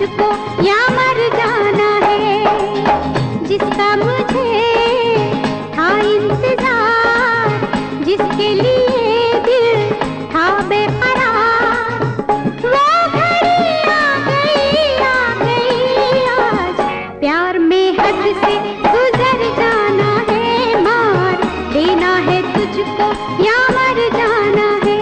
तुझको या मर जाना है, जिसका मुझे था इंतजार, जिसके लिए दिल था बेकरार, वो घड़ी आ गई आज, प्यार में हद से गुजर जाना है, मार देना है तुझको या मर जाना है।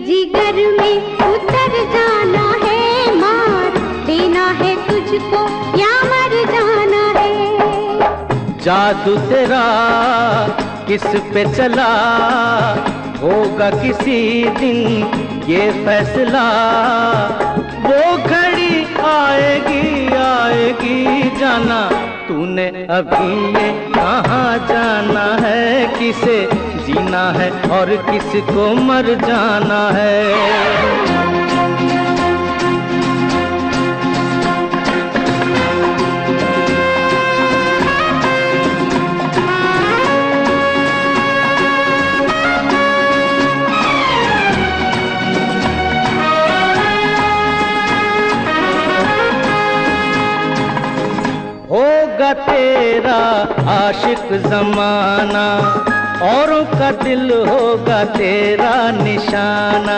जिगर में उतर जाना है, मार देना है तुझको या मर जाना है। जादू तेरा किस पे चला, होगा किसी दिन ये फैसला, वो घड़ी आएगी आएगी जाना, तूने अभी ये कहाँ जाना है, किसे जीना है और किसको मर जाना है। होगा तेरा आशिक जमाना, औरों का दिल होगा तेरा निशाना,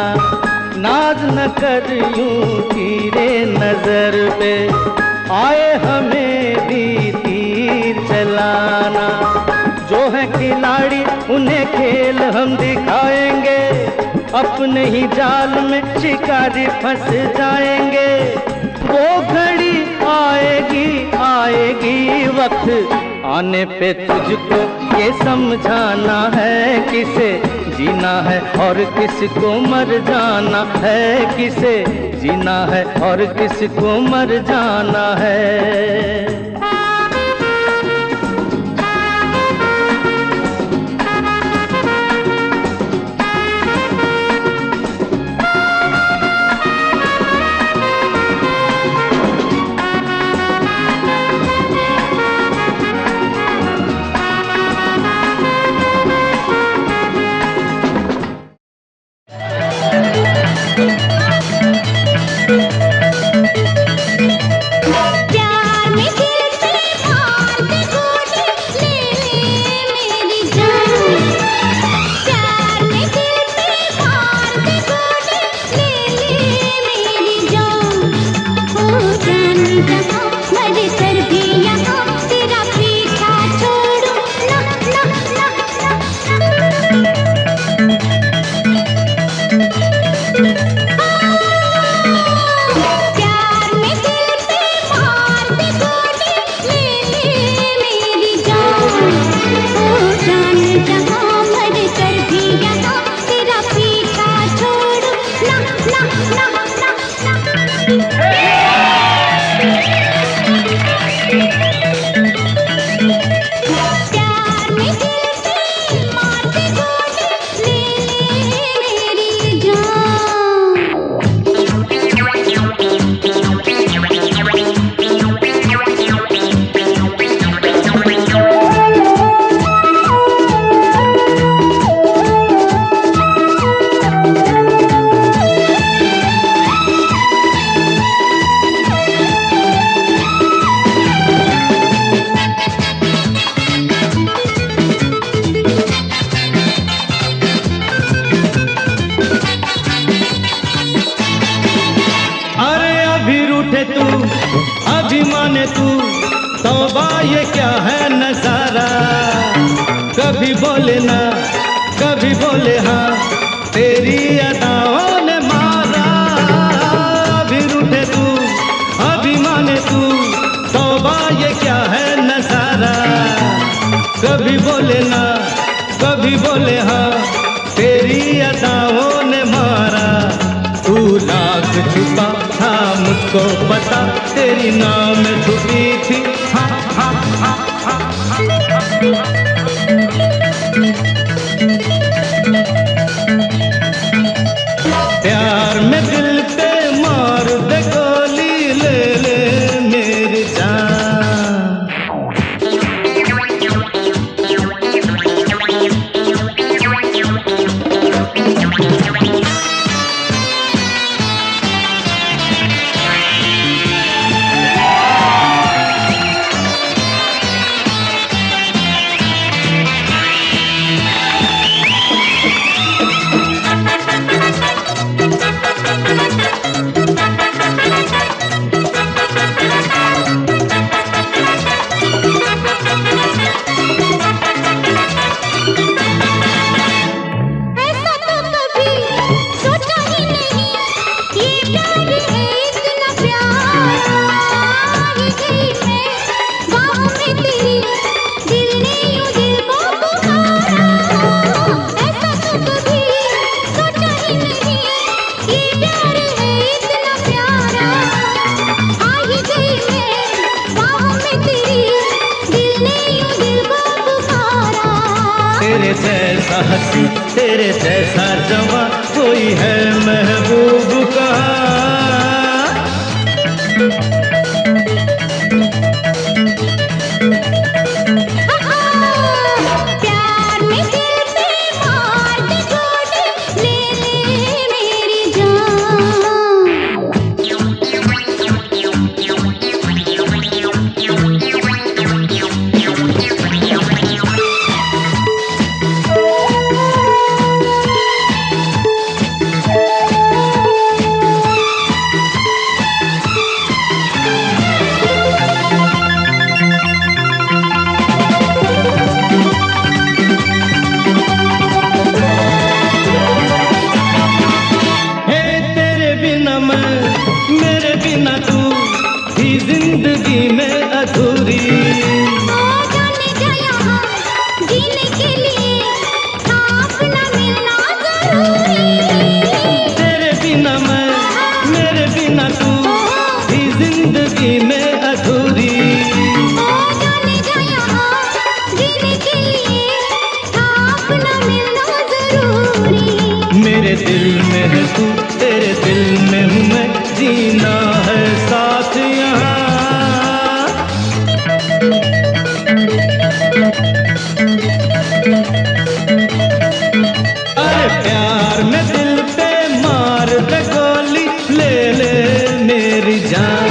नाज न कर यूं तीरे नजर पे, आए हमें भी तीर चलाना, जो है खिलाड़ी उन्हें खेल हम दिखाएंगे, अपने ही जाल में शिकारी फंस जाएंगे, वो घड़ी आएगी आएगी, वक्त आने पे तुझको ये समझाना है, किसे जीना है और किसको मर जाना है, किसे जीना है और किसको मर जाना है। रूठे तू अभी माने तू, तौबा ये क्या है नजारा। कभी बोले ना कभी बोले हाँ, तेरी अदाओं ने मारा। अभी रूठे तू अभी माने तू, तौबा ये क्या है नजारा। कभी बोले ना कभी बोले हाँ, तेरी अदाओं ने मारा। तू लाख छुपा था मुझको पता, तेरी नाम छुपी थी हाँ हाँ हाँ हाँ हाँ। प्यार में दिल पे मार दे गोली, ले ले मेरी जान। तेरे जैसा हंसी तेरे जैसा जवां कोई है महबूब कहाँ। प्यार में दिल पे मार दे गोली, ले ले मेरी मेरे बिना तू ही जिंदगी में अधूरी। जाने जा यहाँ जीने के लिए था अपना मिलना जरूरी। तेरे बिना मैं मेरे बिना तू ही जिंदगी में अधूरी। जाने जा यहाँ जीने के लिए था अपना मिलना जरूरी। मेरे दिल में है तू तेरे दिल में हूँ मैं, जीना है साथ यहाँ। अरे प्यार में दिल पे मार दे गोली, ले ले मेरी जान।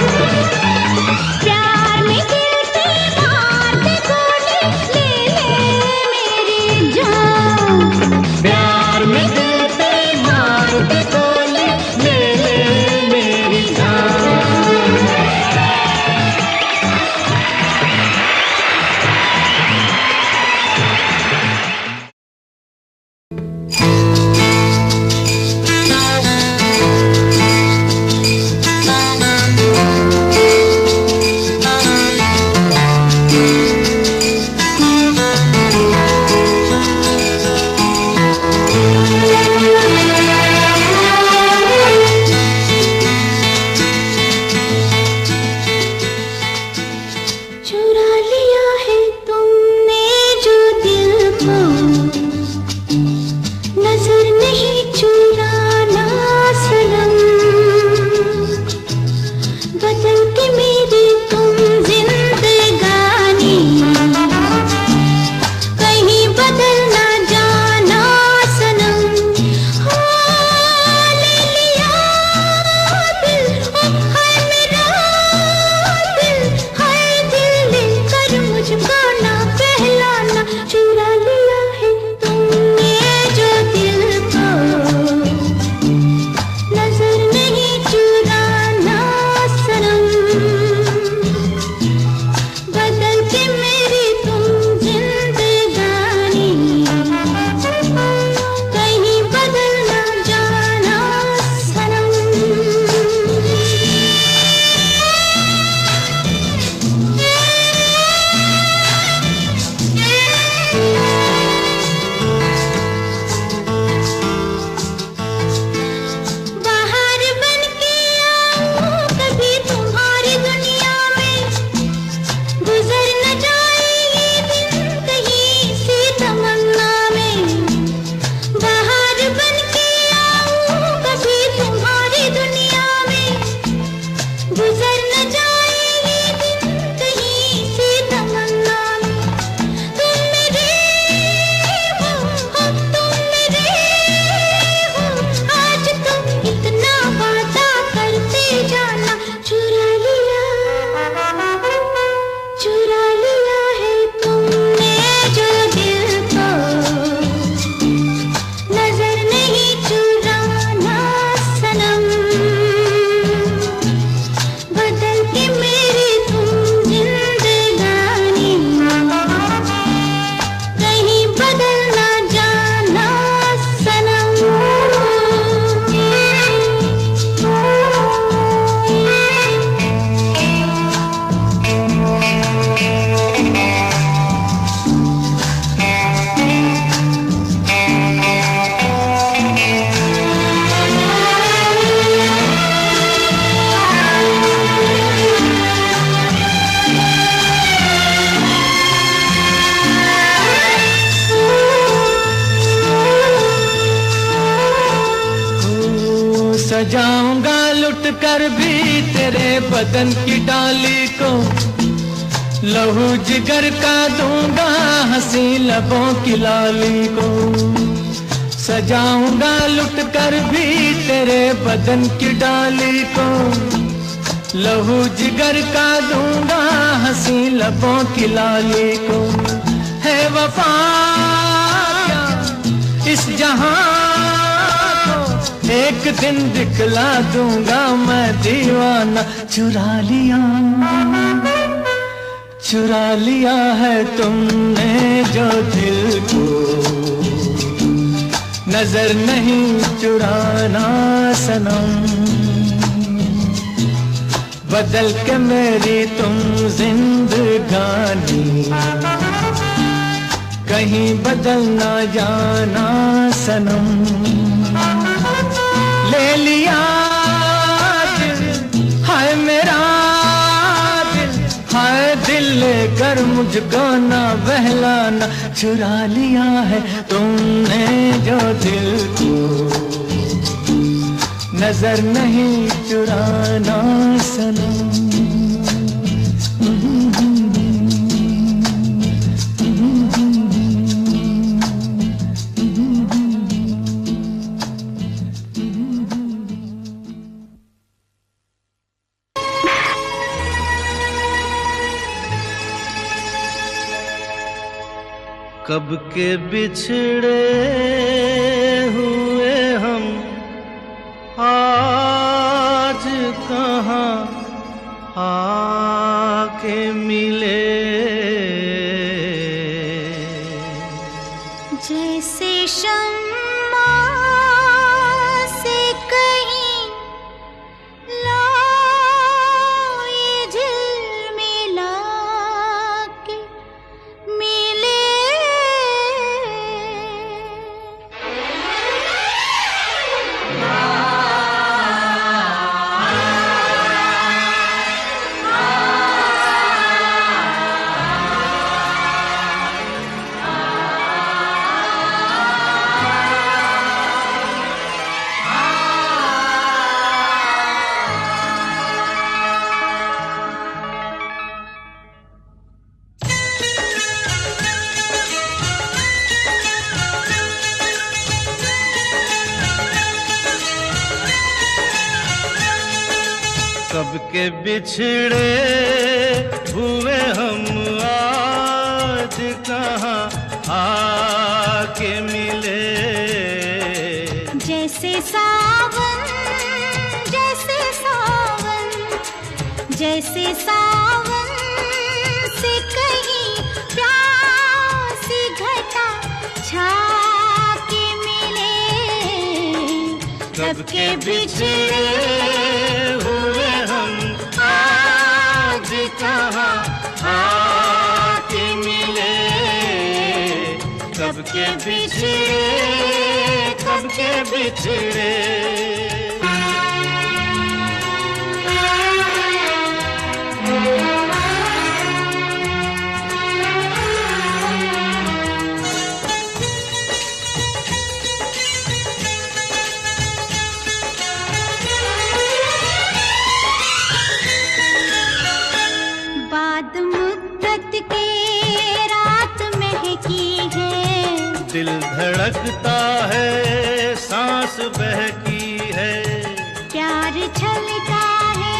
सजाऊंगा लुट कर भी तेरे बदन की डाली को, लहू जिगर का दूंगा हंसी लबों की लाली को। सजाऊंगा लुट कर भी तेरे बदन की डाली को, लहू जिगर का दूंगा हंसी लबों की लाली को। है वफा इस जहां को एक दिन दिखला दूंगा मैं दीवाना। चुरा लिया है तुमने जो दिल को, नजर नहीं चुराना सनम। बदल के मेरी तुम जिंदगानी, कहीं बदल ना जाना सनम। ले लिया दिल, हाय मेरा दिल, हाय दिल लेकर मुझको ना बहलाना। चुरा लिया है तुमने जो दिल को, नजर नहीं चुराना सनम। कब के बिछड़े हुए हम आज कहाँ आके मिले। जैसे शम्मा से कहीं लाए झिलमिला के मिले। कब के बिछड़े हुए हम आज कहाँ आके मिले। जैसे सावन जैसे सावन जैसे सावन से कहीं प्यासी घटा छा के मिले। कब के बिछड़े हुए हम आज कहाँ आके मिले। कब के बिछड़े कब के बिछड़े। बाद मुद्दत के रात महकी है, दिल धड़कता है सांस बहकी है। प्यार छलका है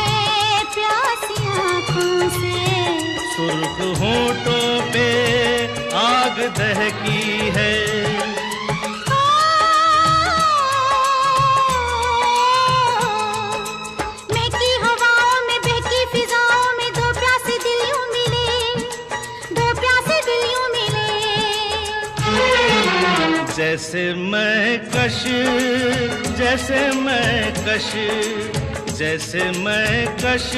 प्यासी आँखों से, सुर्ख होंठों पे आग दहकी है। महकी हवाओं में बहकी फिजाओं में दो प्यासे दिल यूं मिले, दो प्यासे दिल यूं मिले। जैसे मैं कश जैसे मैं कश जैसे मैं कश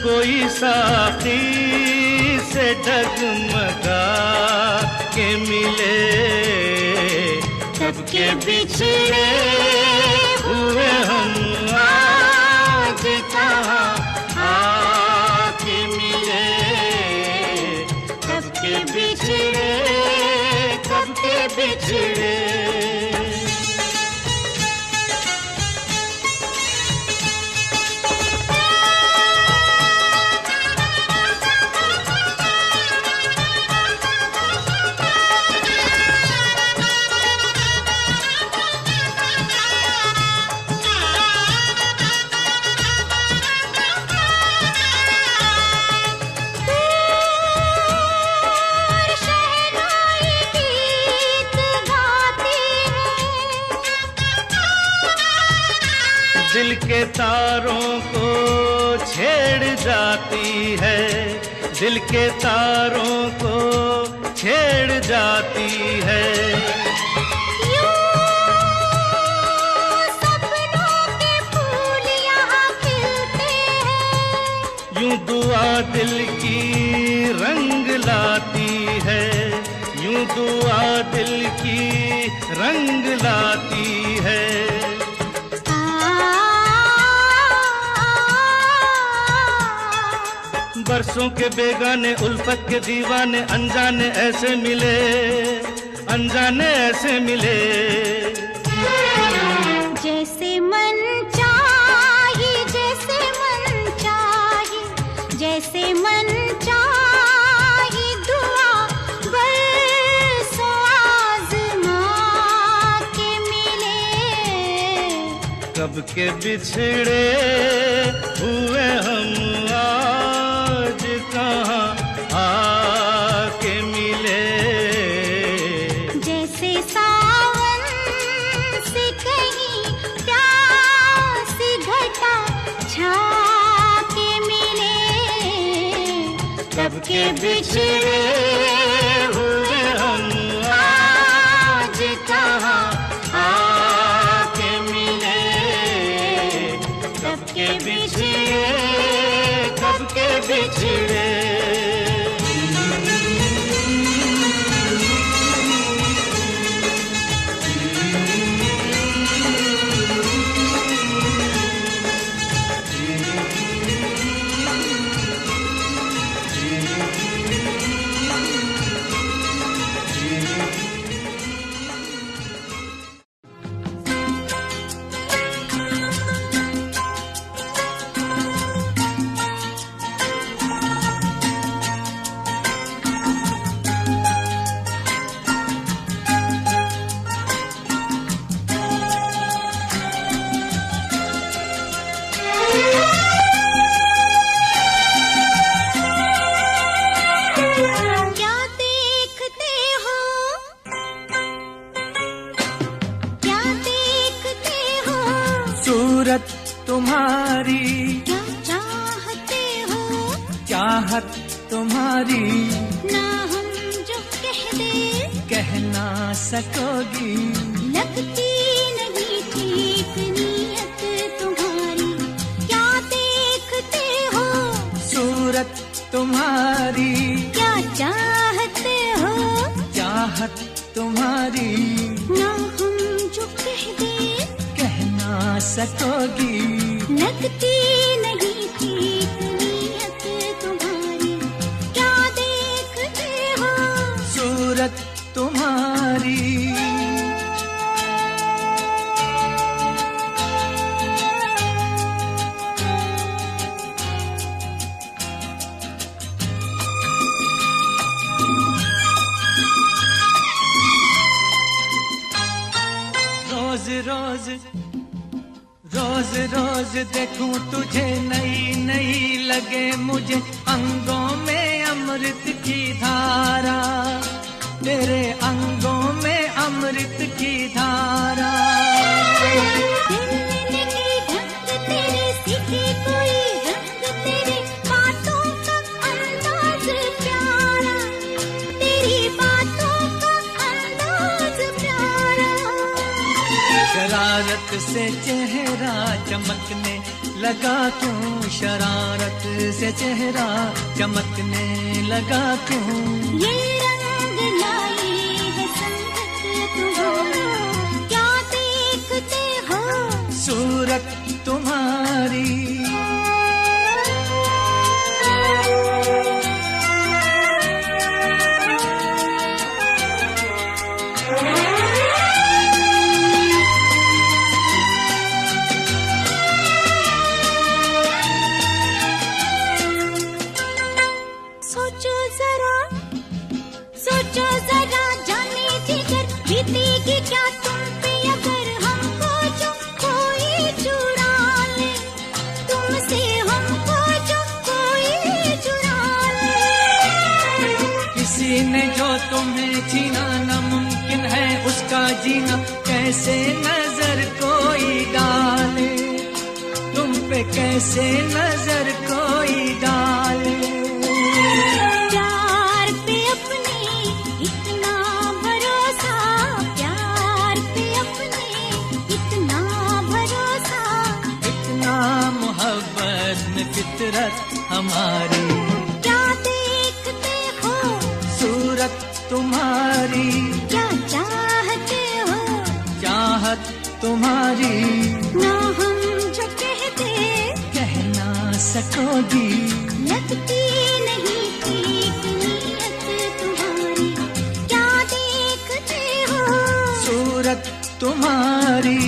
कोई साथी से डगमगा के मिले। कब के बिछड़े हुए हम आज कहाँ आके मिले। कब के बिछड़े कब के बिछड़े। दिल के तारों को छेड़ जाती है, दिल के तारों को छेड़ जाती है। यूं सपनों के फूल यहाँ खिलते हैं, यूं दुआ दिल की रंग लाती है, यूं दुआ दिल की रंग लाती है। बरसों के बेगाने उल्फत के दीवाने अनजाने ऐसे मिले, अनजाने ऐसे मिले। जैसे मन चाहे, जैसे मन चाहे, जैसे मन चाहे दुआ बरसों आज़मा के मिले। कब के बिछड़े हुए हम आज कहाँ आके मिले। जैसे सावन से कहीं प्यासी घटा छा के मिले। कब के बिछड़े हुए हम आज कहाँ आके मिले। कब के बिछड़े, कब के बिछड़े। सूरत तुम्हारी क्या चाहते हो, चाहत तुम्हारी ना हम जो कह दे कह ना सकोगी। लगती नहीं ठीक नीयत तुम्हारी, क्या देखते हो। सूरत तुम्हारी क्या चाहते हो, चाहत तुम्हारी ना हम जो कह दे कह ना सकोगी। लगती नहीं ठीक नीयत तुम्हारी, क्या देखते हो। सूरत तुम्हारी रोज रोज रोज रोज देखूं तुझे नई नई लगे मुझे अंगों में अमृत की धारा, तेरे अंगों में अमृत की धारा। दिल की ढंग तेरे सीखे कोई रंग, तेरे बातों का अंदाज प्यारा, तेरी बातों का अंदाज प्यारा। शरारत से चेहरा चमकने लगा क्यों, शरारत से चेहरा चमकने लगा क्यों। ये रंग लाई है संगत तुम्हारी, क्या देखते हो। सूरत तुम्हारी सोचो जरा जाने जिगर बीतेगी क्या तुम पे अगर हमको जो कोई चुरा ले, तुमसे हमको जो कोई चुरा ले। किसी ने जो तुम्हें छीना नामुमकिन है उसका जीना, कैसे नजर कोई डाले। कैसे नजर कोई डाले। प्यार पे अपने इतना भरोसा, प्यार पे अपने इतना भरोसा, इतना मोहब्बत में फितरत हमारी। क्या देखते हो सूरत तुम्हारी, क्या चाहते हो चाहत तुम्हारी, ना हम जो कहते कह ना सकोगी। लगती नहीं ठीक नीयत तुम्हारी, क्या देखते हो सूरत तुम्हारी।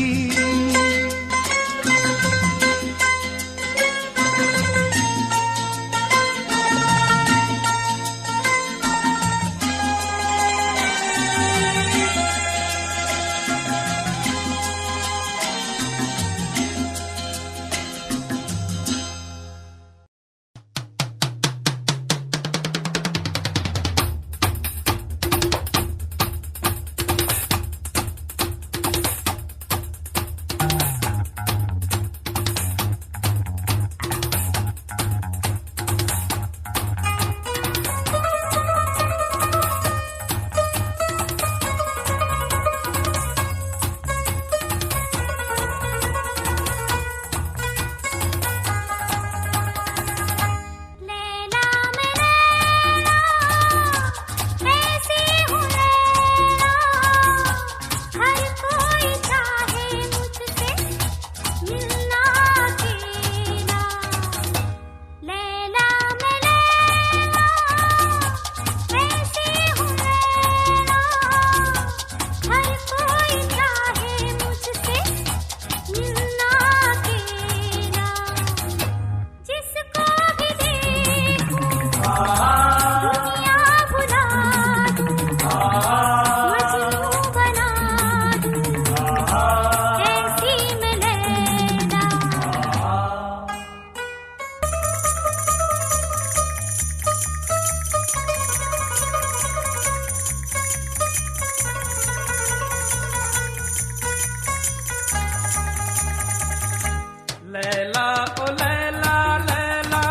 लैला ओ लैला लैला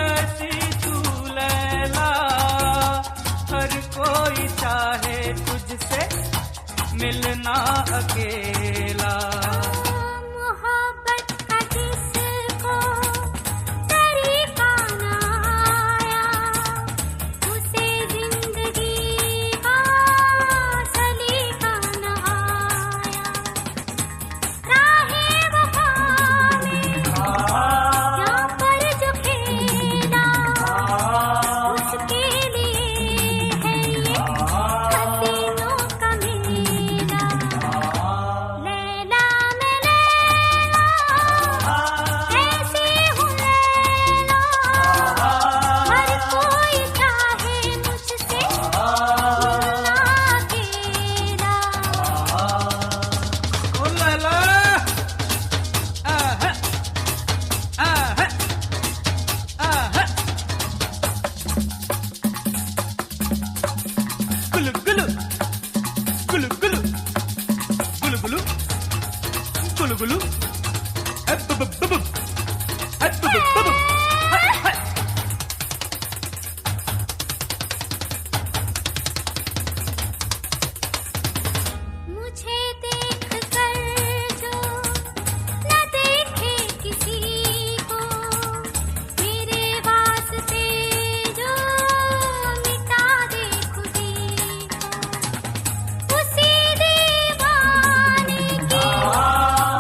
ऐसी तू लैला, हर कोई चाहे तुझसे मिलना अकेला। मोहब्बत का जिसको तरीका ना आया, उसे जिंदगी का सलीका ना आया। राहे वफा में यहाँ पर जो खेला, उसके लिए है ये हसीनों का मेला। लैला मैं लैला कैसी हूँ लैला, हर कोई चाहे मुझसे मिलना अकेला। ओ लैला आहा आहा आहा, गुलु गुलु गुलु गुलु गुलु गुलु गुलु गुलु, अब अब अब अब अब अब। मुझे देख कर जो न देखे किसी को, मेरे वास्ते जो मिटा दे खुदी को, उसी दीवाने की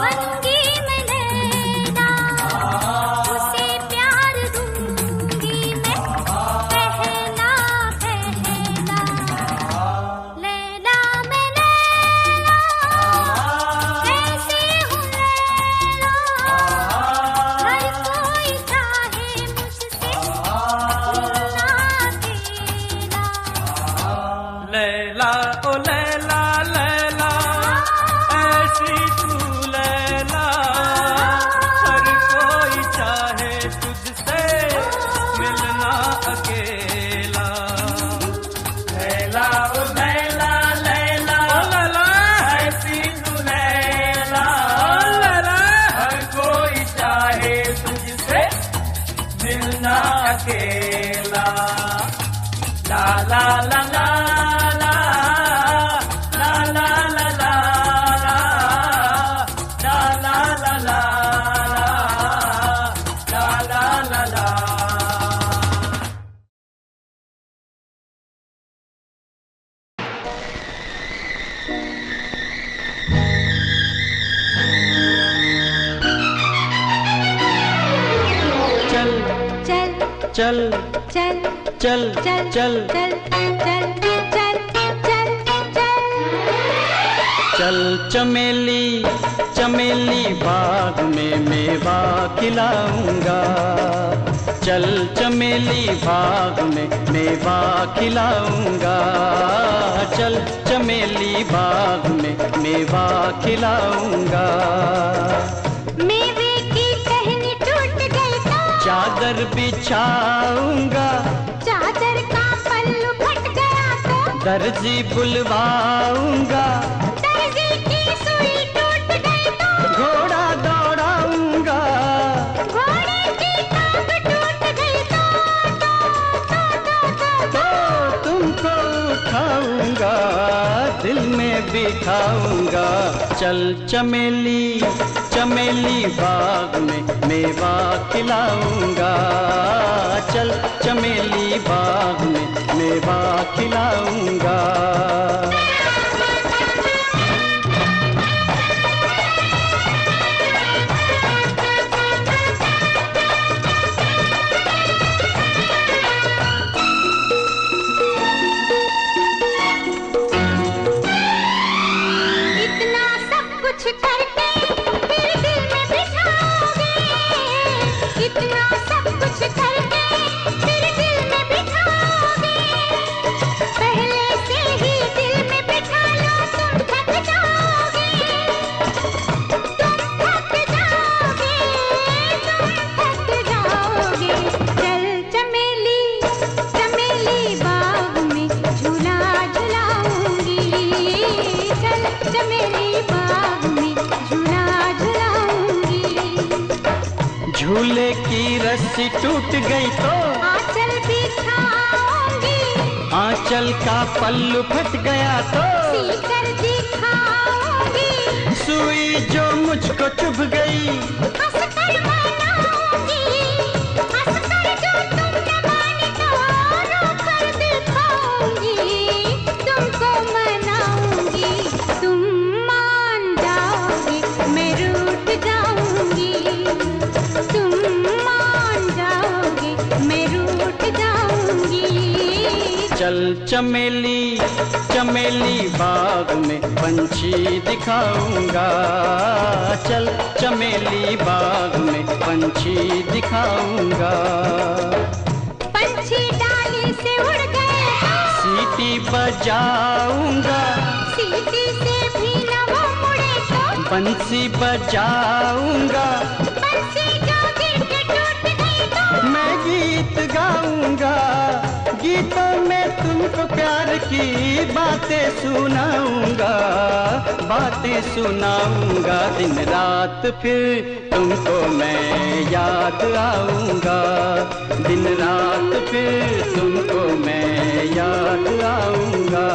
बनगी में लैला, उसे प्यार अकेला। ला ला ला ला ला ला ला ला ला ला ला ला ला ला ला ला। चल चल चल चल चल चल चल चल चल चल चल चल चल चमेली चमेली बाग में मेवा खिलाऊंगा। चल चमेली बाग में मेवा खिलाऊंगा। चल चमेली बाग में मेवा खिलाऊंगा। मेवे की टहनी टूट गई तो चादर बिछाऊंगा। चादर का पल्लू फट गया तो दर्जी बुलवाऊंगा। दर्जी की सुई टूट गई तो घोड़ा दौड़ाऊंगा। घोड़े की टांग टूट गई तो तो तुमको उठाऊंगा, दिल में बिठाऊंगा। चल चमेली चमेली बाग में मेवा खिलाऊंगा। चल चमेली बाग में मेवा खिलाऊंगा। इतना सब कुछ करके फिर दिल में बिठाओगे। इतना सब कुछ करके फिर दिल में बिठाओगे। पहले से ही दिल में बिठा लो, तुम थक जाओगे। तुम थक जाओगे, तुम थक जाओगे। चल चमेली चमेली बाग में झूला झुलाऊंगी। चल चमेली बाग में झूला झुलाऊंगी। झूले की रस्सी टूट गई तो आंचल बिछाऊंगी। आंचल का पल्लू फट गया तो सीकर दिखाऊंगी। सुई जो मुझको चुभ गई हंसकर मनाऊंगी। हंसकर जो तुम न माने तो रोकर दिखाऊंगी। तुमको मनाऊंगी, तुम मान जाओगे, मैं रूठ जाऊंगी। तुम मान जाओगे, मैं रूठ जाऊंगी। चल चमेली चमेली बाग में पंछी दिखाऊंगा। चल चमेली बाग में पंछी दिखाऊंगा। पंछी डाली से उड़ गए तो सीटी बजाऊंगा। सीटी से भी न वो मुड़े तो बंसी बजाऊंगा। बंसी जो गिर के टूट गई तो मैं गीत गाऊंगा। गीतों में तुमको प्यार की बातें सुनाऊंगा। बातें सुनाऊंगा। दिन रात फिर तुमको मैं याद आऊंगा। दिन रात फिर तुमको मैं याद आऊंगा।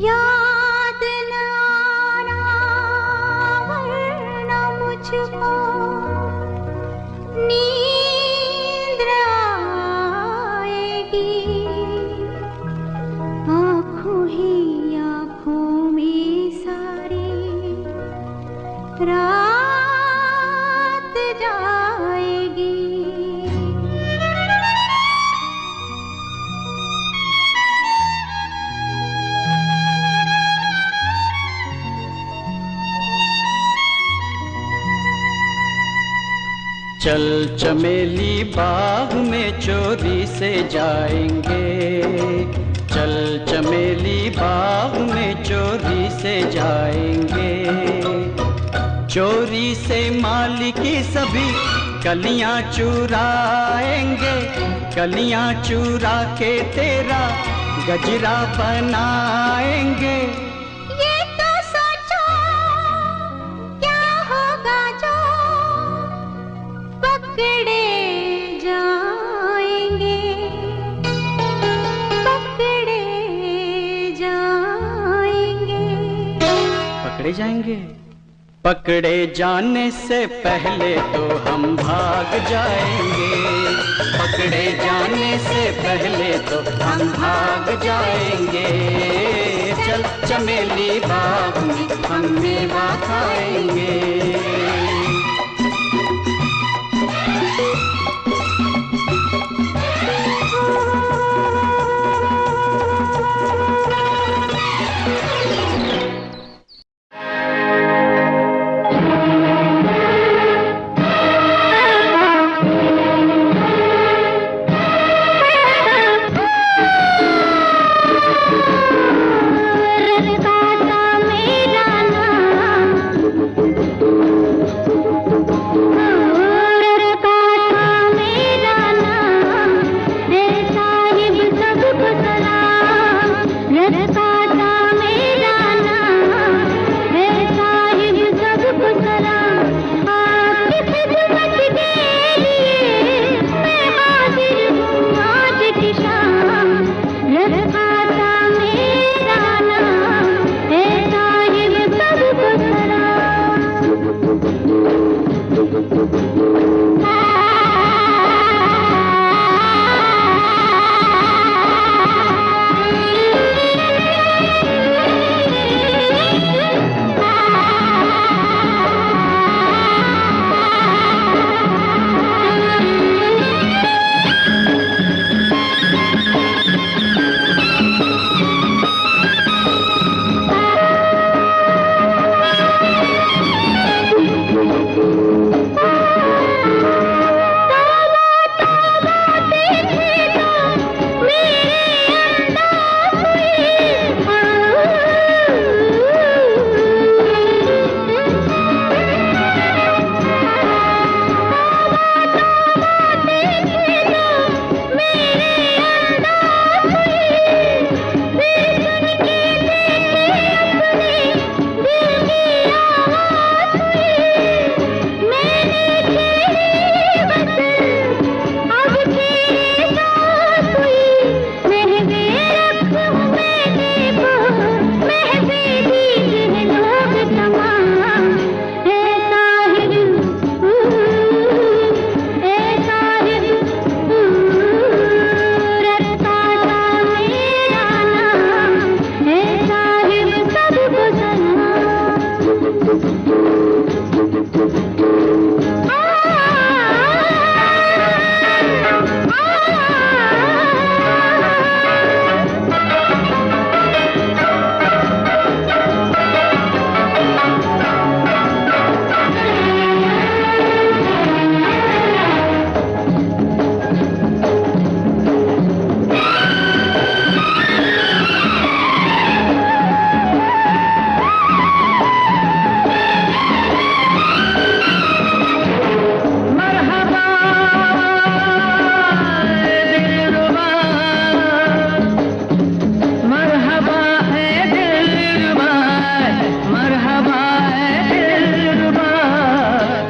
याद न आना वरना मुझको नींद आएगी। आँखों ही आँखों में सारी रात जाएगी। चल चमेली बाग में में चोरी से जाएंगे, चल चमेली बाग में चोरी से जाएंगे। चोरी से माली की सभी कलियां चुराएंगे, कलियां चुरा के तेरा गजरा बनाएंगे। ये तो सोचो क्या होगा जो पकड़े जाएंगे, पकड़े जाएंगे। पकड़े जाएंगे? पकड़े जाने से पहले तो हम भाग जाएंगे, पकड़े जाने से पहले तो हम भाग जाएंगे। चल चमेली बाग में हम मेवा खाएंगे।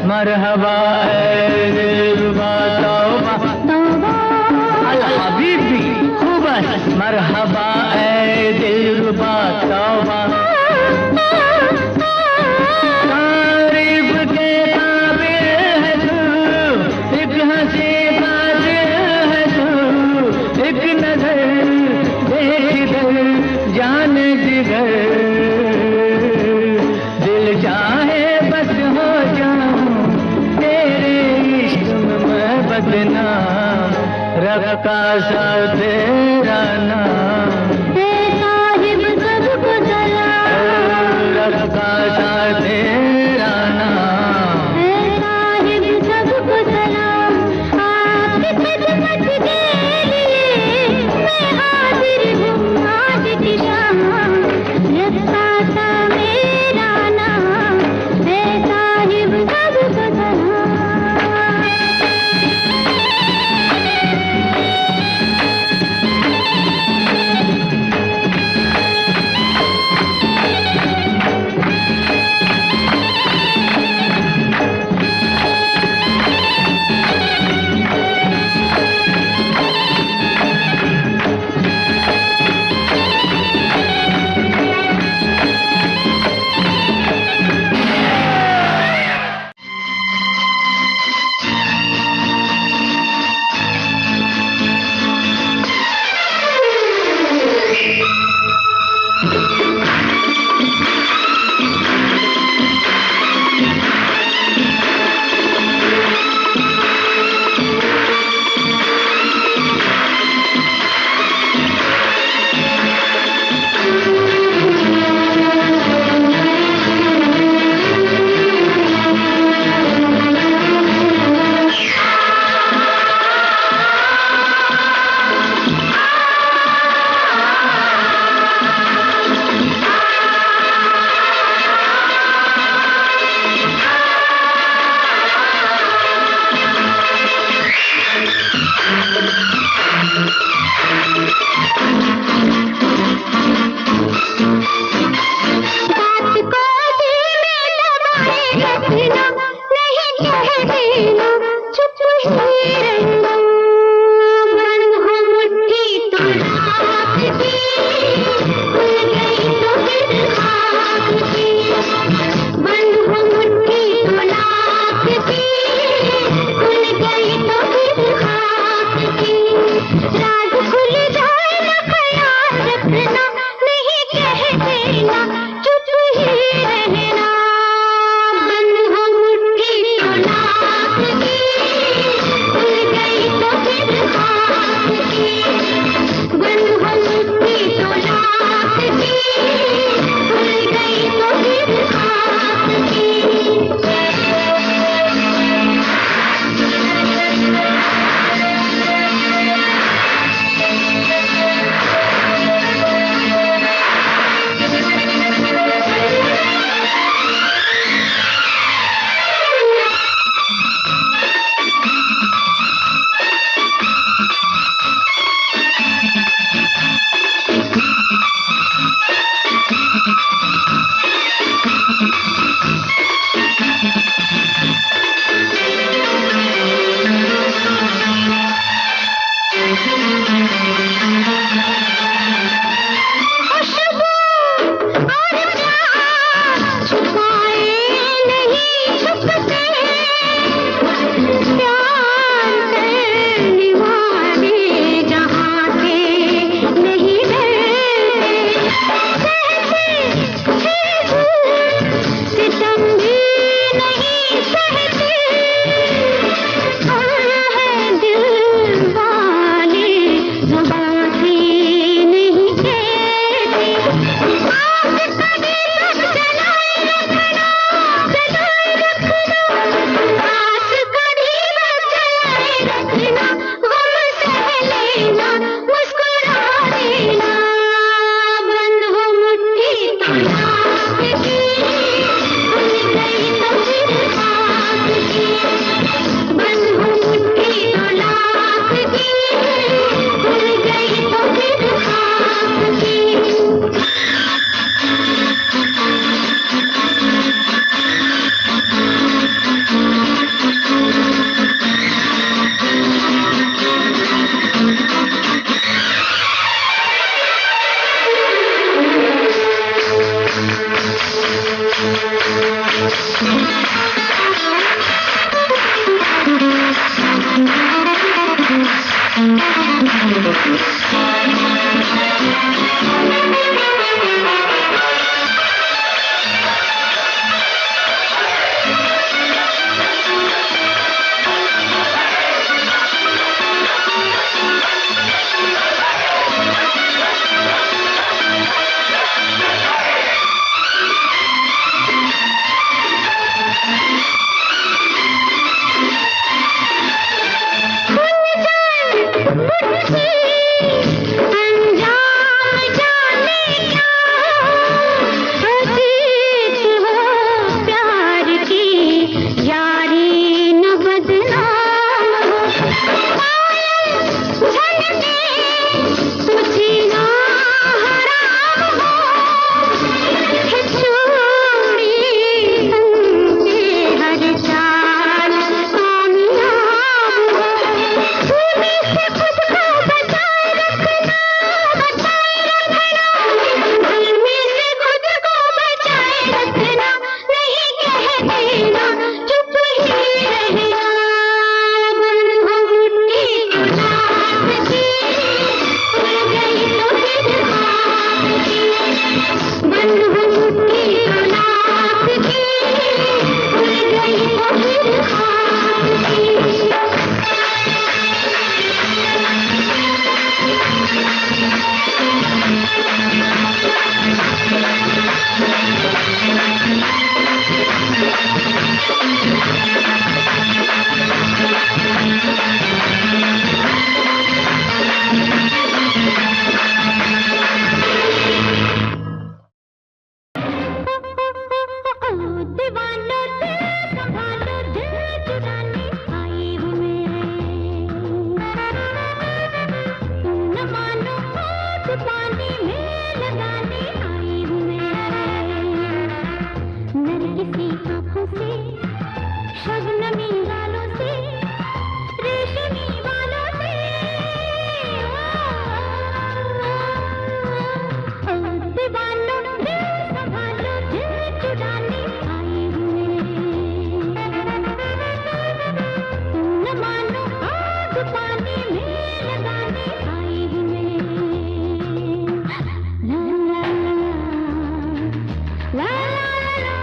मरहबा दिलरुबा तौबा तौबा अल हबीबी खूबस मरहबा दिलरुबा तौबा तारीफ के काबिल है तू, एक हंसी कातिल है तू, एक नजर देख दर जान जिगर, दिल चाहे बस हो जाऊं तेरे इश्क में मैं बदनाम, रखा सा तेरा नाम, साहिब सबको सलाम, रखा सा तेरा नाम, साहिब सबको सलाम। आपकी खिदमत राज खुल जाए ना ख्याल रखना, नहीं कह देना, चुप ही रहना। बंद हो मुट्ठी तो लाख की, खुल गई तो फिर हाथ की। बंद हो मुट्ठी तो लाख की, खुल गई तो फिर हाथ की। आई हूँ मैं। ला ला ला ला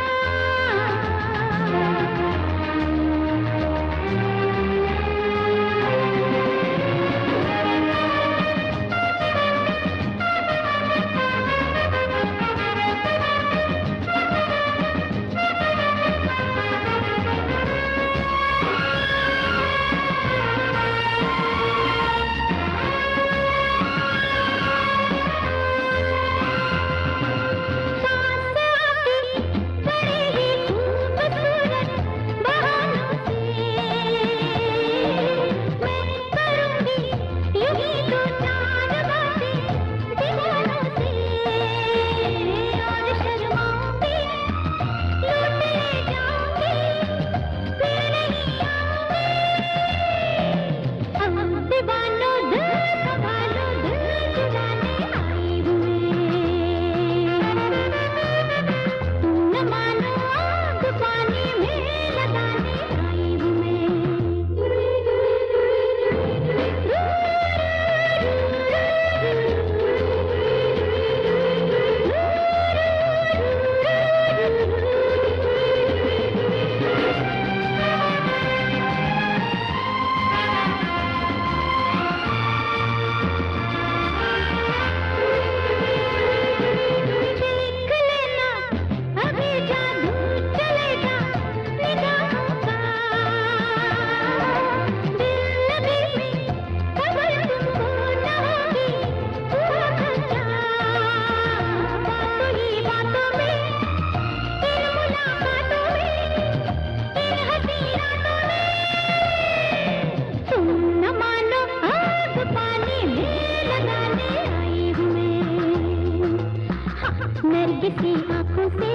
नरगिसी आंखों से,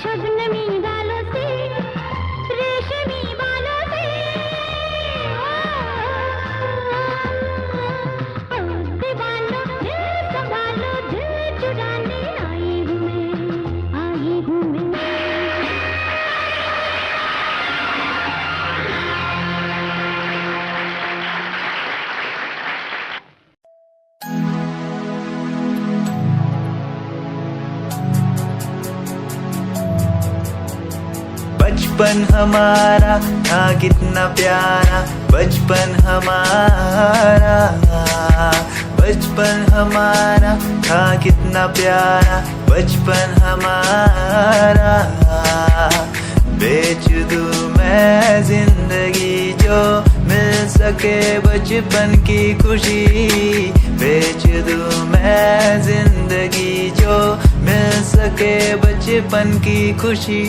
शबनमी गालों से, रेशमी बालों से, ओ दीवानो दिल संभालो, दिल चुराने आई हूँ मैं, आई हूँ मैं। बचपन हमारा था कितना प्यारा, बचपन हमारा, बचपन हमारा था कितना प्यारा, बचपन हमारा। बेच दूं मैं जिंदगी जो मिल सके बचपन की खुशी, बेच दूं मैं जिंदगी जो मिल सके बचपन की खुशी।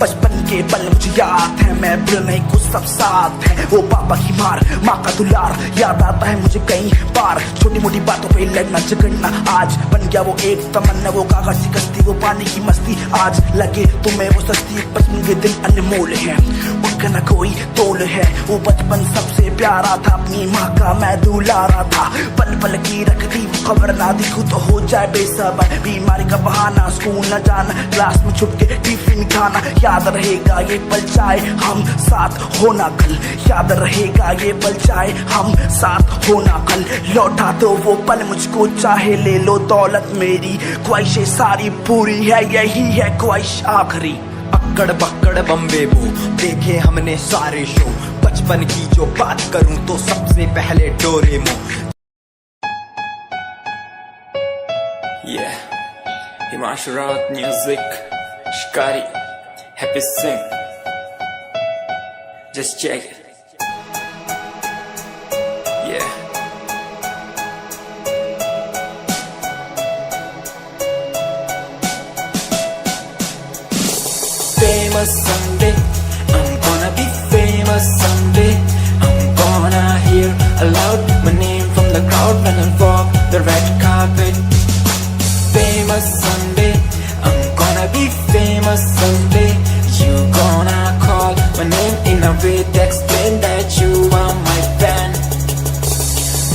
बचपन के पल मुझे याद है, मैं भूल नहीं कुछ सब साथ है। वो पापा की मार, माँ का दुलार याद आता है मुझे कई बार। छोटी मोटी बातों पे लड़ना झगड़ना आज बन गया वो एक तमन्ना, वो कागज की कश्ती, वो पानी की मस्ती। आज लगे तुम्हें वो सस्ती, बचपन के दिन अनमोल है, उनका न कोई तोल है। वो बचपन सबसे प्यारा था, अपनी माँ का मैं दुलारा था। पल पल की रखती खबर ना दिखूं तो हो जाए बेसब्र, बीमारी का बहाना, स्कूल न जाना, क्लास में छुप के टिफिन खाना। याद रहेगा ये पल चाहे हम साथ होना कल, याद रहेगा ये पल चाहे हम साथ होना कल। लौटा दो वो पल मुझको, चाहे ले लो दौलत मेरी, ख्वाहिशें सारी पूरी है, यही है ख्वाहिश आखिरी। अक्कड़ बक्कड़ बम्बे बो देखे हमने सारे शो, बचपन की जो बात करूं तो सबसे पहले डोरेमो। Yeah, Himanshu Rawat music, Shikari, Happy Singh. Just check it. Yeah. Famous someday, I'm gonna be famous someday. I'm gonna hear aloud my name from the crowd when I walk the red carpet. Famous someday, I'm gonna be famous someday. You gonna call my name in a way to explain that you are my fan.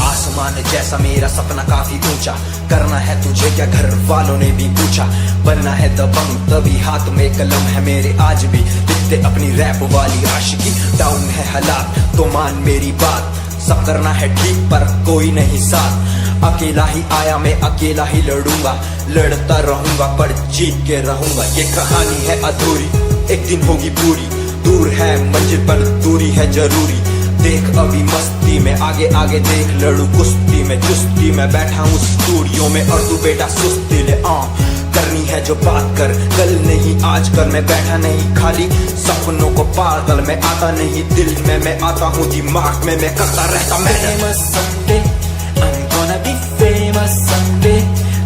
आसमान जैसा मेरा सपना काफी ऊंचा, करना है तुझे क्या घर वालों ने भी पूछा। बनना है दबंग तभी हाथ में कलम है मेरे, आज भी लिखते अपनी रैप वाली आशिकी। डाउन है हालात तो मान मेरी बात, सब करना है ठीक पर कोई नहीं साथ। अकेला ही आया मैं अकेला ही लड़ूंगा, लड़ता रहूंगा पर जीत के रहूंगा। ये कहानी है अधूरी, एक दिन होगी पूरी। दूर है मंजिल पर दूरी है जरूरी। देख अभी मस्ती में आगे आगे देख, लड़ू कुश्ती में चुस्ती में बैठा हूँ स्टूडियो में और तू बेटा सुस्ती ले। करनी है जो बात कर, कल नहीं आज कर। मैं बैठा नहीं खाली सपनों को पागल, मैं आता नहीं दिल में, मैं आता हूँ दिमाग में, मैं करता रहता मैं। Famous someday, I'm gonna be famous someday.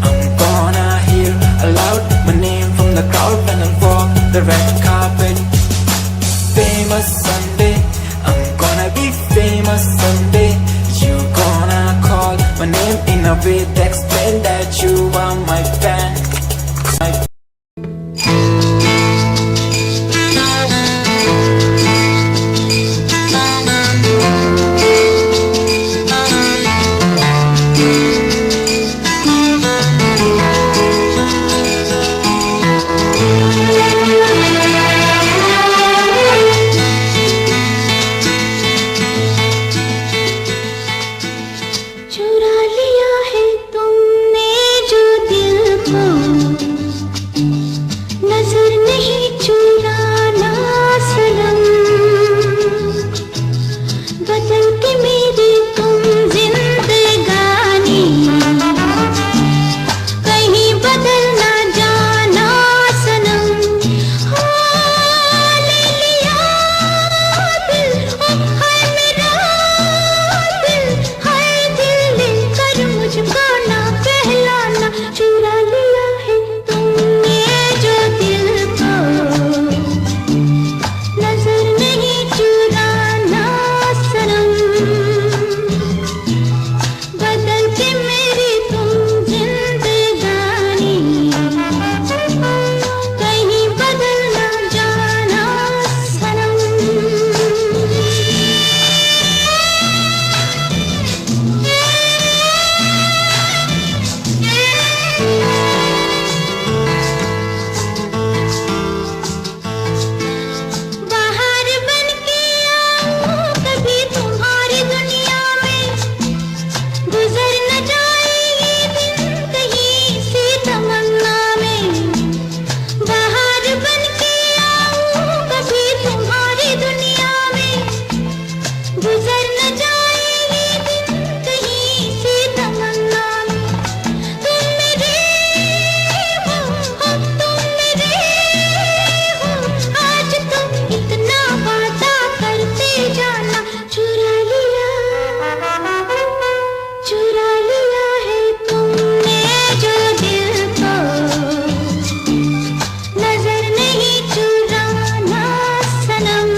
I'm gonna hear aloud my name from the crowd when I walk the red carpet. Famous someday, I'm gonna be famous someday. You gonna call my name in a way that explain that you are my fan. चुरा लिया है तुमने जो दिल को, नजर नहीं चुराना सनम। बदल के मेरी तुम जिंदगानी, कहीं बदल ना जाना सनम। हाँ, ले लिया दिल, ओ हाय मेरा दिल, हाय दिल लेकर मुझको ना कहलाना। चुरा लिया है तुमने जो दिल को, नजर नहीं चुराना सनम। बदल के मेरी तुम जिंदगानी, कहीं बदल ना जाना सनम। बाहर बन के आऊं कभी तुम्हारी दुनिया में, गुजर न जाए ये दिन कहीं सी तमन्ना में। बाहर बन के आऊं कभी तुम्हारी दुनिया में, गुजर न जाए ये दिन कहीं सी तमन्ना में। तुम मेरे हो, तुम मेरे हो, आज तुम इतना वादा करते जाना। चुरा लिया है तुमने जो दिल को, नजर नहीं चुराना सनम।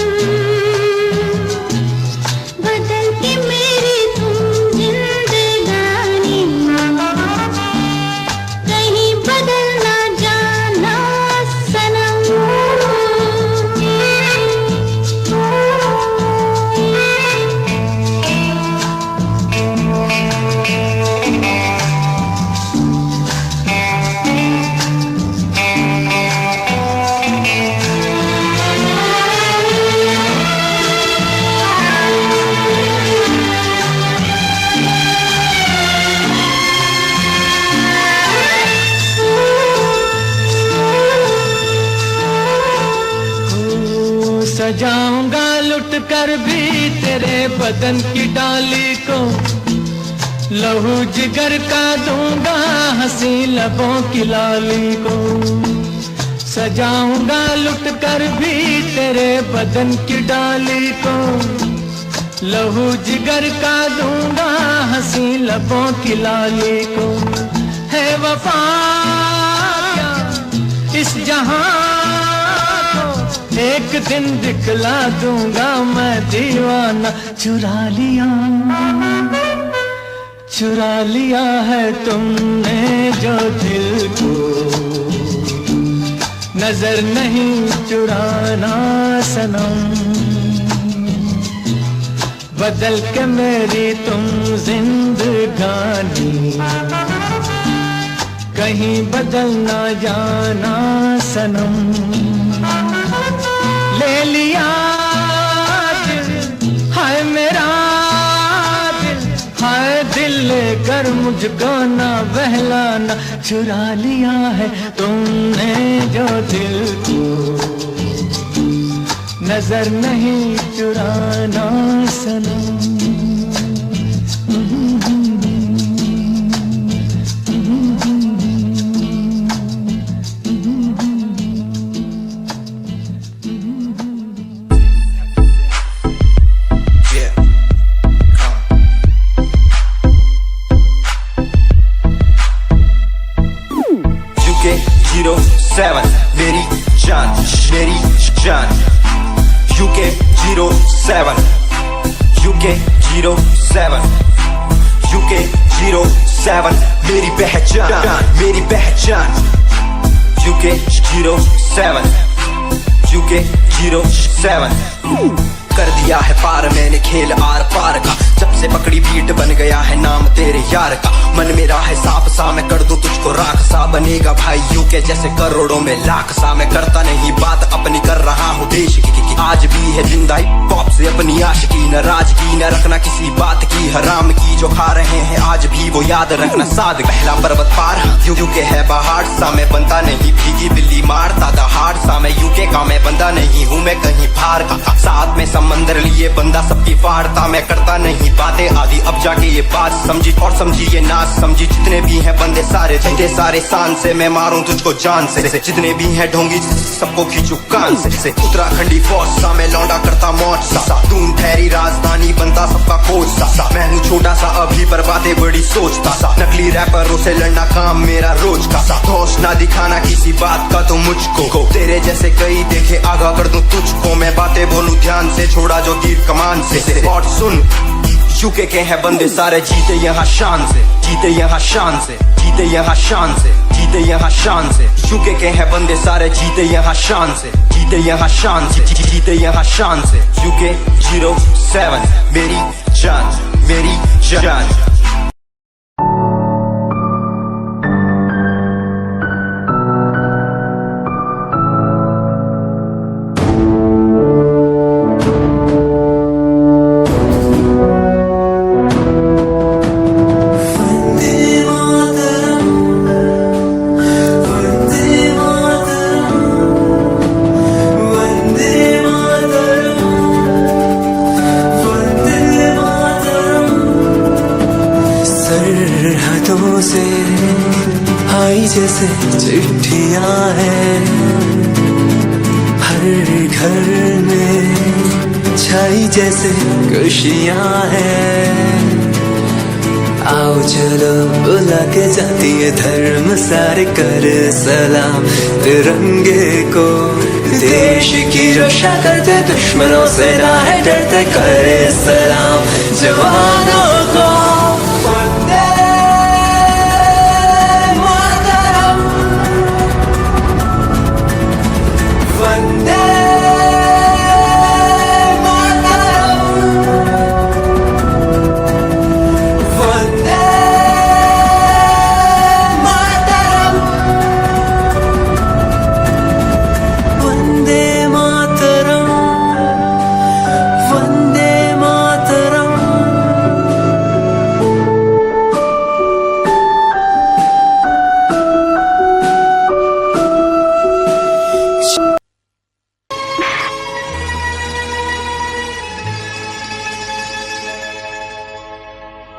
बदल के मेरी तुम जिंदगानी, कहीं बदल ना जाना सनम। सजाऊंगा लुट कर भी तेरे बदन की डाली को, लहू जिगर का दूंगा हंसी लबों की लाली को। सजाऊंगा लुट कर भी तेरे बदन की डाली को, लहू जिगर का दूंगा हंसी लबों की लाली को। है वफा क्या इस जहां को, एक दिन दिखला दूंगा मैं दीवाना। चुरा लिया है तुमने जो दिल को, नजर नहीं चुराना सनम। बदल के मेरी तुम जिंदगानी, कहीं बदल ना जाना सनम। ले लिया दिल, हाय मेरा कर मुझको ना बहलाना, चुरा लिया है तुमने जो दिल को, नजर नहीं चुराना सनम। UK07 मेरी जान, मेरी जान। UK07 UK07 UK07 मेरी पहचान, मेरी पहचान। UK07 UK07 कर दिया है पार मैंने खेल आर पार का, जब से पकड़ी बीट बन गया है नाम तेरे यार का। मन मेरा है सांप सा, मैं कर दूं तुझको राख सा, बनेगा भाइयों के जैसे करोड़ों में लाख सा। मैं करता नहीं बात अपनी, कर रहा हूँ देश की, आज भी है जिंदा पॉप से अपनी आशिकी। नाराजगी न रखना किसी बात की, हराम की जो खा रहे हैं आज भी वो याद रखना साद। पहला पर्वत पार यूके है पहाड़ सा, मैं बनता नहीं भीगी बिल्ली मारता दहाड़ सा। मैं यूके का मैं बंदा नहीं हूँ, मैं कहीं बाहर का, साथ में समंदर लिए बंदा सबकी फाड़ता। मैं करता नहीं बातें आदि, अब जाके ये बात समझी और समझी ये नाच समझी। जितने भी हैं बंदे सारे झंडे सारे शान से, मैं मारूं तुझको जान से। जितने भी हैं ढोंगी सबको खींचू कान से। उत्तराखंडी फौज सा मैं लौंडा करता मौज सा, दून ठहरी राजधानी बनता सबका कोच सा। मैं हूँ छोटा सा अभी पर बातें बड़ी सोचता सा, नकली रैपरों से लड़ना काम मेरा रोज का सा। होश ना दिखाना किसी बात का तो मुझको, तेरे जैसे कई देखे आगा कर दूं तुझको। मैं बातें बोलूं ध्यान से, छोड़ा जो तीर कमान से। और सुन यूके के हैं बंदे सारे, जीते यहाँ शान से, जीते यहाँ शान से, जीते यहाँ शान से, जीते यहाँ शान से। यूके के हैं बंदे सारे, जीते यहाँ शान से, जीते यहाँ शान से, जीते यहाँ शान से। UK07 मेरी जान, मेरी जान। से आई जैसे चिट्ठियां हैं, हर घर में छाई जैसे खुशियां हैं। आओ चलो बुला के जाती है धर्म सारे, कर सलाम तिरंगे को। देश की रक्षा करते दुश्मनों से ना है डरते, करे सलाम जवानों को।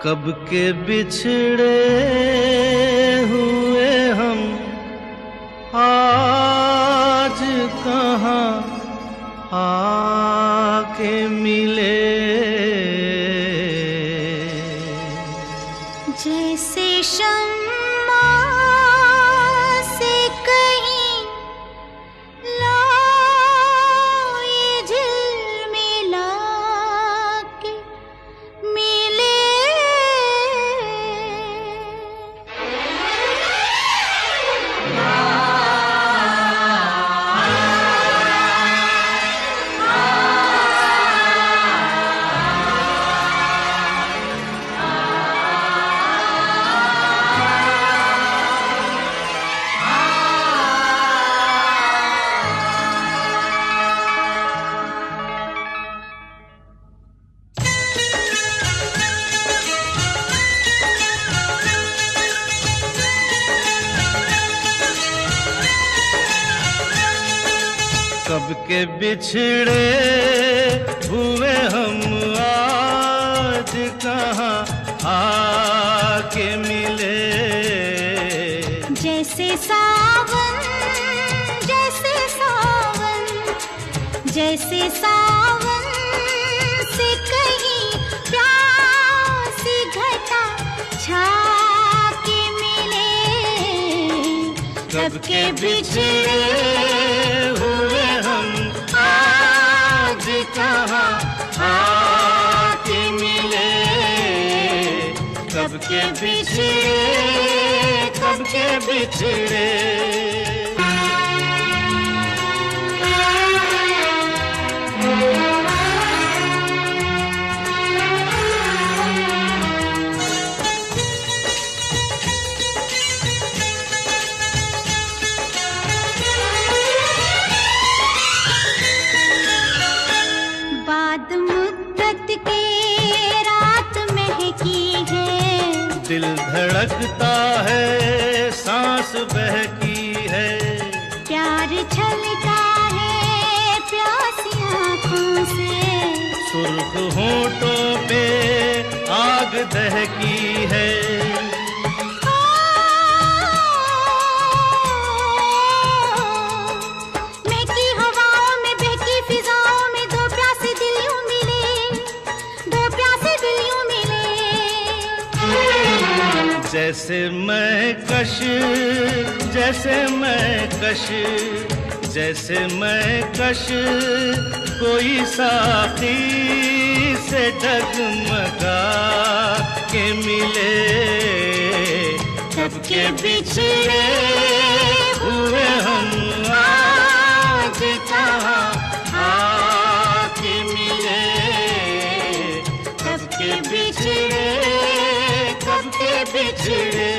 कब के बिछड़े हुए हम आज कहाँ आके मिले। जैसे शम्मा से कहीं लाए झिलमिला के मिले। के बिछड़े हुए हम आज कहाँ आके मिले। जैसे सावन जैसे सावन जैसे सावन से कहीं प्यासी घटा छा के मिले। कब के बिछड़े हुए हम आज कहाँ आके मिले। कब के बिछड़े कब के बिछड़े। बाद मुद्दत के रात महकी है। दिल धड़कता है सांस बहकी है। प्यार छलका है प्यासी आँखों से। सुर्ख होठों पे आग दहकी है। महकी हवाओं में बहकी फिजाओं में दो प्यासे दिल यूं मिले। दो प्यासे दिल यूं मिले। जैसे मैं कश जैसे मैं कश जैसे मैं कश कोई साथी से डगमगा के मिले। कब के बिछड़े हुए हम आज कहाँ आके मिले। कब के बिछड़े कब के बिछड़े।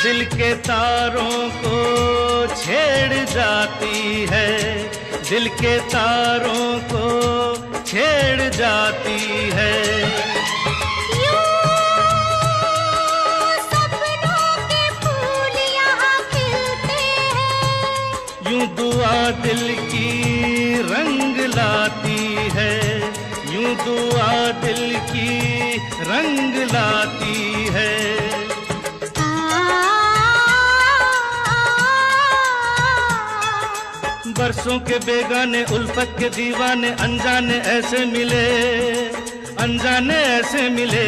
दिल के तारों को छेड़ जाती है। दिल के तारों को छेड़ जाती है। सपनों के फूल यहाँ खिलते हैं। यूं दुआ दिल की रंग लाती है। यूं दुआ दिल की रंग लाती है। बरसों के बेगाने उल्फत के दीवाने अनजाने ऐसे मिले। अनजाने ऐसे मिले।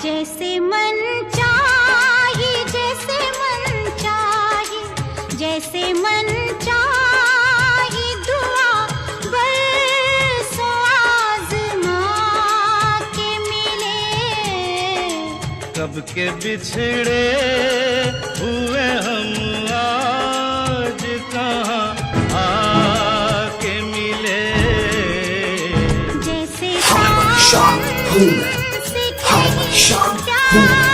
जैसे मन चाहे जैसे मन चाहे जैसे मन चाहे दुआ बरसों आज़मा के मिले। कब के बिछड़े हुए हम आज कहाँ आके मिले। जैसे परेशान हूँ मैं, हाँ परेशान हूँ मैं,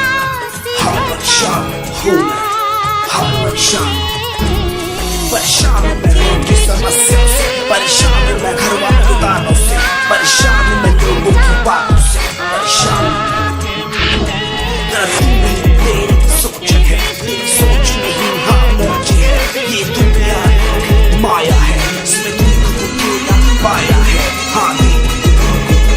हाँ परेशान हूँ मैं, हाँ परेशान। परेशान हूँ मैं लोगों की समस्या से। परेशान हूँ मैं घर वालों के तानों से। परेशान हूँ मैं लोगों की बातों से। परेशान तेरी सोच है। तेरी सोच नहीं हाँ मौज है। ये दुनिया माया है इसमें तुमको अकेला पाया है। हाँ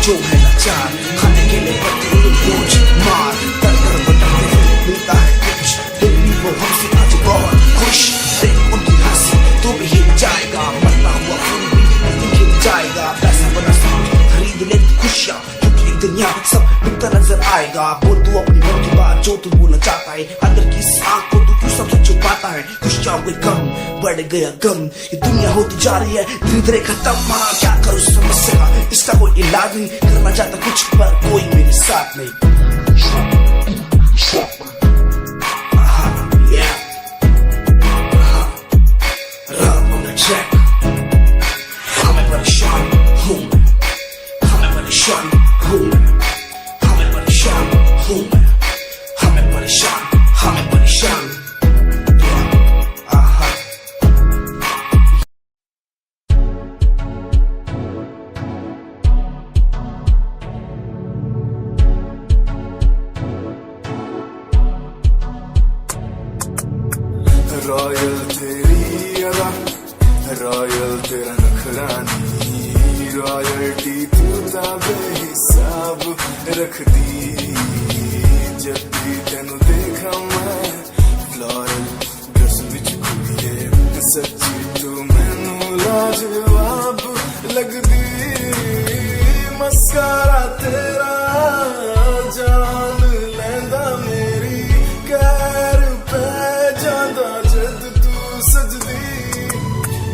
जो है लाचार खाने के लिए पड़ते रोज मार कर कर बटकते मिलता है कुछ। दिल भी वो हमसे आज बहुत खुश। देख उनकी हंसी तो भी हिल जाएगा। मरना हुआ खून भी हिल जाएगा। पैसा बना सब खरीद ले खुशियाँ क्योंकि दुनिया सब मिलता नजर आएगा। बोल तू अपनी मन की बात जो तू बोलना चाहता है। अंदर की इस आँख को तू क्यों सबसे छुपाता है। खुशियाँ हुए कम बढ़ गया गम। ये दुनिया होती जा रही है धीरे धीरे खत्म। हाँ क्या करूँ समस्या का इसका कोई इलाज नहीं। करना चाहता कुछ पर कोई मेरे साथ नहीं। परेशान हूँ मैं, हमें परेशान हूँ मैं, हमें परेशान, हमें परेशान। आहा रॉयल तेरी अदा, रॉयल तेरा नखरानी, रॉयल्टी तू बेहिसाब रख दी। जब भी तेनू देखा मैं फ्लोरल ड्रेस विच कुड़िए, सच्ची तू मैनू लाजवाब लगदी। मस्कारा तेरा जान लैंदा मेरी, कैर पे जांदा जद तू सजदी।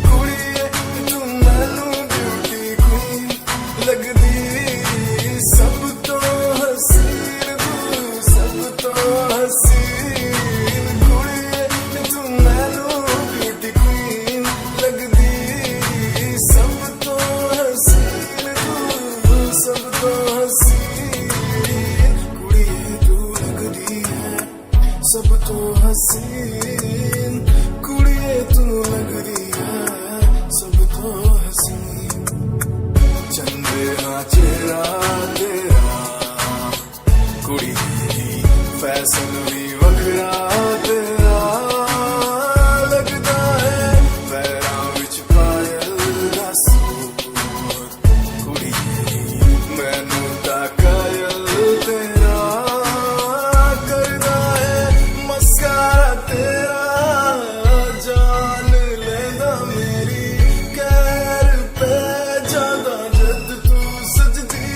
कुड़िए तू मैनू ब्यूटी क्वीन लगदी, सब तो हसीन तू, सब तो हसीन। कुड़िए तू मैनू ब्यूटी क्वीन लगदी, सब तो हसीन तू, सब तो हसीन। कुड़िए तू लगदी है सब तो हसीन, कुड़िए तू लगदी है सब तो हसीन। चंदे हाँ चेहरा तेरा, कुड़ी फैशन भी वखरा तेरा लगदा है। पैरां विच पायल दा सूट, कुड़ी मैनू तां कायल तेरा करदा है। मस्कारा तेरा जान लैंदा मेरी, कैर पे जांदा जद तू सजदी।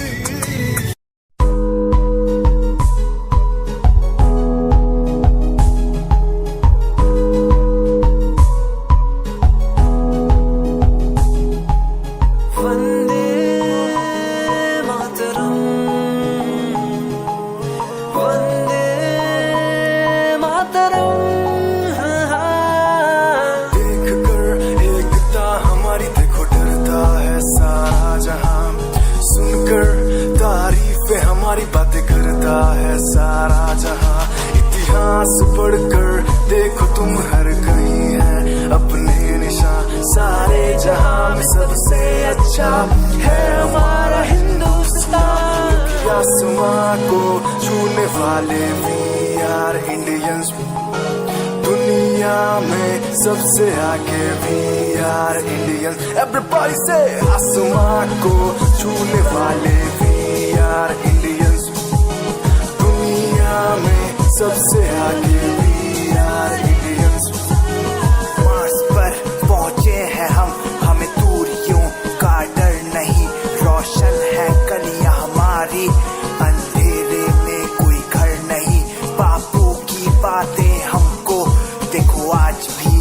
वंदे मातरम, वंदे मातरम। देख कर एकता हमारी देखो डरता है सारा जहां, सुनकर तारीफें हमारी बातें करता है सारा जहां। इतिहास पढ़कर देखो तुम हर कहीं है अपने निशान, सारे जहां में सबसे अच्छा है हमारा हिंदुस्तान। आसमां को छूने वाले वी आर इंडियंस, दुनिया में सबसे आगे वी आर इंडियंस। एवरीबॉडी से आसमां को छूने वाले वी आर इंडियंस, दुनिया में सबसे आगे वी आर इंडियंस। मार्स पर पहुंचे हैं हम, हमें दूरियों का डर नहीं, रोशन है गलियां हमारी, अंधेरे में कोई घर नहीं। बापू की बातें हमको देखो आज भी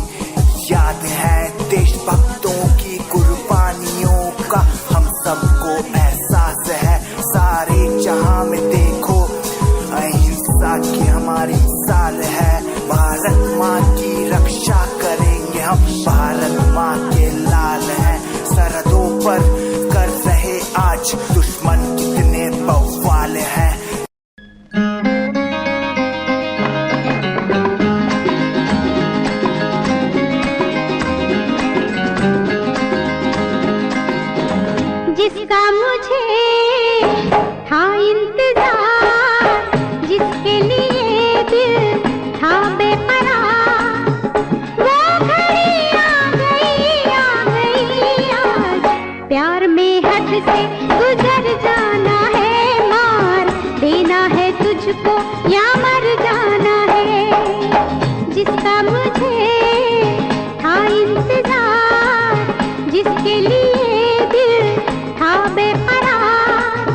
याद है, देशभक्तों की कुर्बानियों का हम सबको एहसास है। सारे जहां में देखो अहिंसा की हमारी साल है, भारत माँ की रक्षा करेंगे हम, भारत माँ के लाल हैं। सरहदों पर कर रहे आज दुश्मन कितने बवाल हैं। जिसका मुझे था इंतजार, जिसके लिए दिल था बेकरार, वो घड़ी आ गई, आ गई आज। प्यार में हद से गुजर जाना है, मार देना है तुझको या मर जाना है। जिसका मुझे था इंतजार, जिसके लिए दिल था बेकरार,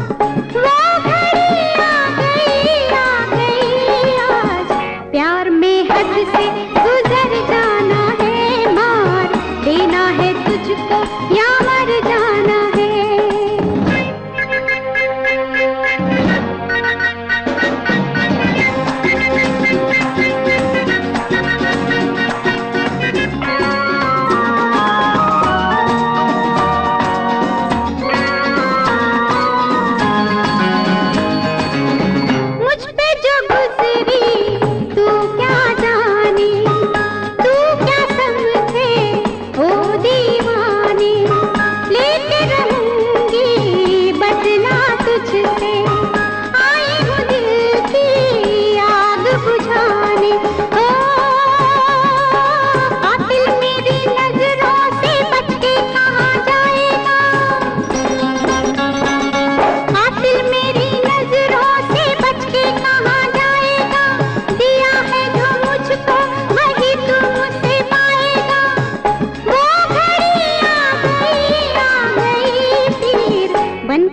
वो घड़ी आ गई आज। प्यार में हद से गुजर जाना है, मार देना है तुझको या मर जाना है।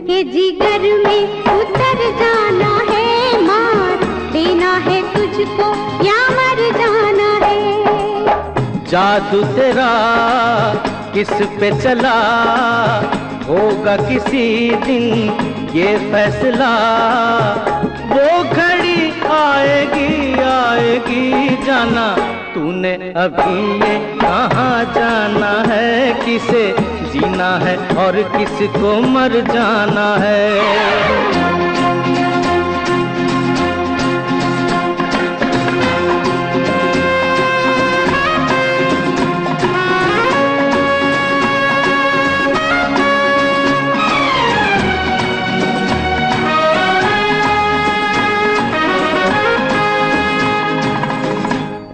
के जिगर में उतर जाना है, मार देना है तुझको या मर जाना है। जादू तेरा किस पे चला, होगा किसी दिन ये फैसला। वो घड़ी आएगी आएगी जाना, तूने अभी ये कहाँ जाना है। किसे जीना है और किसको मर जाना है।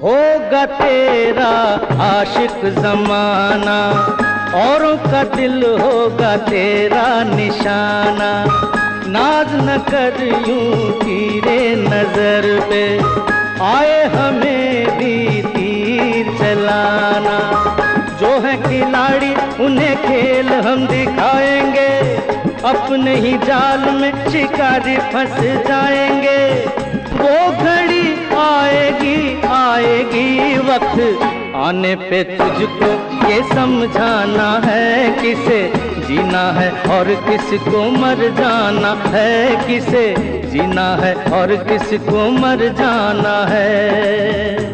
होगा तेरा आशिक जमाना, औरों का दिल होगा तेरा निशाना। नाज न कर यूं तीरे नजर पे, आए हमें भी तीर चलाना। जो है खिलाड़ी उन्हें खेल हम दिखाएंगे, अपने ही जाल में शिकारी फंस जाएंगे। वो घड़ी आएगी आएगी, वक्त आने पे तुझको ये समझाना है। किसे जीना है और किसको मर जाना है। किसे जीना है और किसको मर जाना है।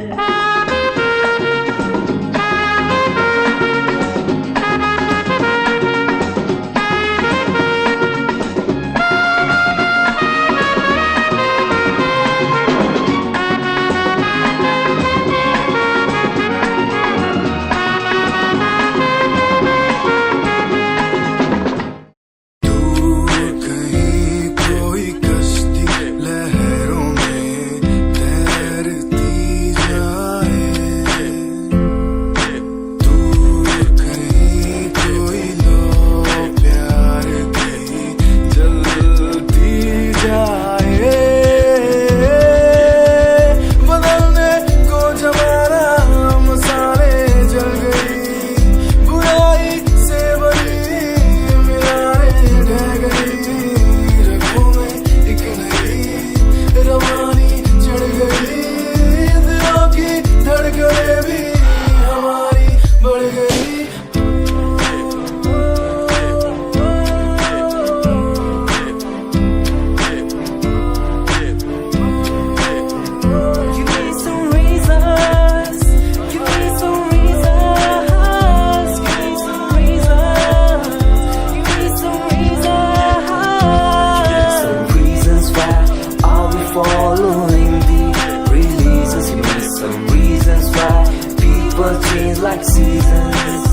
Like seasons,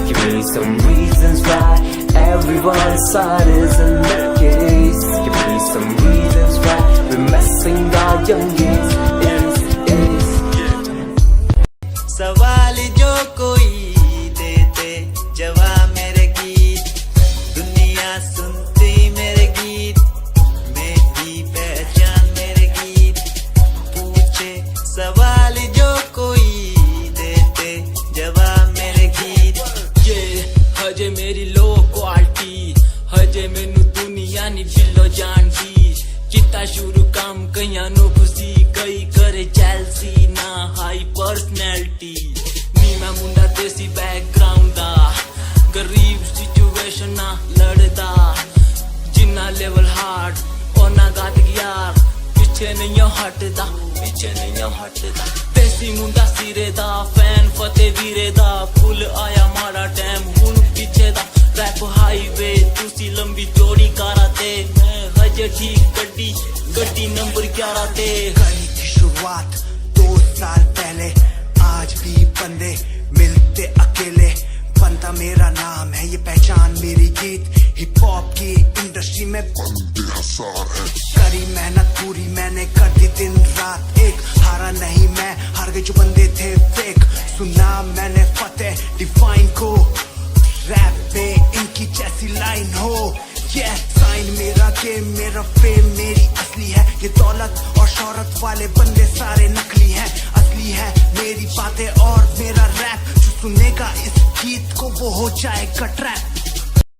give me some reasons why everyone's side isn't the case. Give me some reasons why we're messing our young days. सवाल जो कोई देते जवाब मेरे गीत, दुनिया सुनती मेरे गीत, मेरी पहचान मेरे गीत। पूछे सवाल जो कोई जवाब मेरे गीत। ये हजे मेरी लो क्वालिटी, हजे मैनू दुनिया नी दिलो जानदी। किता शुरू काम कईयां नो खुशी, कई करे चैल्सी ना हाई पर्सनैलिटी। नी मैं मुंडा देसी बैकग्राउंड दा, गरीब सिचुएशन ना लड़दा। जिन्ना लेवल हार्ड ओना गात यार, पीछे नहीं हटदा, पीछे नहीं हटदा। देसी मुंडा सिरे दा, फैन फतेह वीरे दा। फुल आया माड़ा टाइम हुन पीछे दा। रैप हाईवे तुसी लंबी चौड़ी कारा ते, मैं हजे ठीक गड्डी गड्डी नंबर 11 ते। करी थी शुरुआत 2 साल पहले, आज भी बंदे मिलते अकेले। बनता मेरा नाम है, ये पहचान मेरी गीत। हिप हॉप की इंडस्ट्री में बंदे हजार है। करी मेहनत पूरी मैंने, कर दी दिन रात एक। हारा नहीं मैं, हार गए जो बंदे थे फेक। सुना मैंने फतेह डिफाइन को, रैप पे इनकी जैसी लाइन हो। ये साइन मेरा गेम, मेरा फेम मेरी असली है। ये दौलत और शोहरत वाले बंदे सारे नकली हैं। असली है मेरी बातें और मेरा रैप, जो सुनेगा इस गीत को वो हो जाएगा ट्रैप।